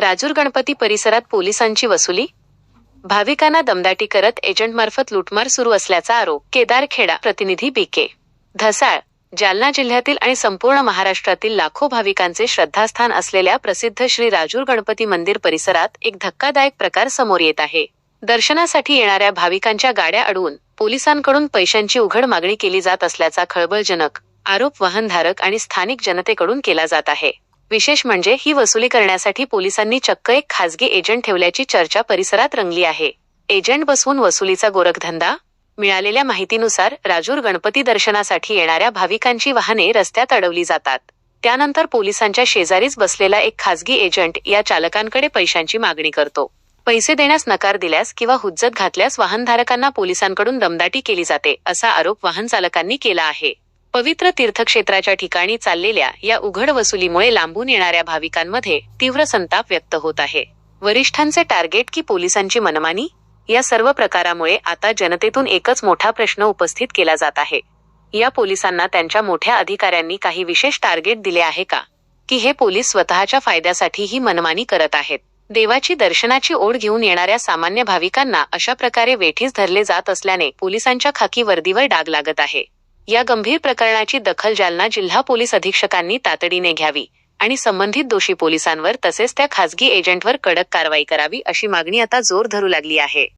राजूर गणपती परिसरात पोलिसांची वसुली, भाविकांना दमदाटी करत एजंटमार्फत लूटमार सुरू असल्याचा आरोप. केदारखेडा प्रतिनिधी बी.के. धसाळ. जालना जिल्ह्यातील आणि संपूर्ण महाराष्ट्रातील लाखो भाविकांचे श्रद्धास्थान असलेल्या प्रसिद्ध श्री राजूर गणपती मंदिर परिसरात एक धक्कादायक प्रकार समोर येत आहे. दर्शनासाठी येणाऱ्या भाविकांच्या गाड्या अडवून पोलिसांकडून पैशांची उघड मागणी केली जात असल्याचा खळबळजनक आरोप वाहनधारक आणि स्थानिक जनतेकडून केला जात आहे. विशेष म्हणजे ही वसुली करण्यासाठी पोलिसांनी चक्क एक खासगी एजंट ठेवल्याची चर्चा परिसरात रंगली आहे. एजंट बसवून वसुलीचा गोरखधंदा. मिळालेल्या माहितीनुसार राजूर गणपती दर्शनासाठी येणाऱ्या भाविकांची वाहने रस्त्यात अडवली जातात. त्यानंतर पोलिसांच्या शेजारीच बसलेला एक खासगी एजंट या चालकांकडे पैशांची मागणी करतो. पैसे देण्यास नकार दिल्यास किंवा हुज्जत घातल्यास वाहनधारकांना पोलिसांकडून दमदाटी केली जाते, असा आरोप वाहन चालकांनी केला आहे. पवित्र तीर्थक्षेत्राच्या ठिकाणी चाललेल्या या उघड वसुलीमुळे लांबून येणाऱ्या भाविकांमध्ये तीव्र संताप व्यक्त होत आहे. वरिष्ठांचे टार्गेट की पोलिसांची मनमानी? या सर्व प्रकारामुळे आता जनतेतून एकच मोठा प्रश्न उपस्थित केला जात आहे. या पोलिसांना त्यांच्या मोठ्या अधिकाऱ्यांनी काही विशेष टार्गेट दिले आहे का? की हे पोलीस स्वतःच्या फायद्यासाठी ही मनमानी करत आहेत? देवाची दर्शनाची ओढ घेऊन येणाऱ्या सामान्य भाविकांना अशा प्रकारे वेठीस धरले जात असल्याने पोलिसांच्या खाकी वर्दीवर डाग लागत आहे. या गंभीर प्रकरणाची दखल जालना जिल्हा पोलीस अधीक्षकांनी तातडीने घ्यावी आणि संबंधित दोषी पोलिसांवर तसेच त्या खासगी एजंटवर कडक कारवाई करावी, अशी मागणी आता जोर धरू लागली आहे.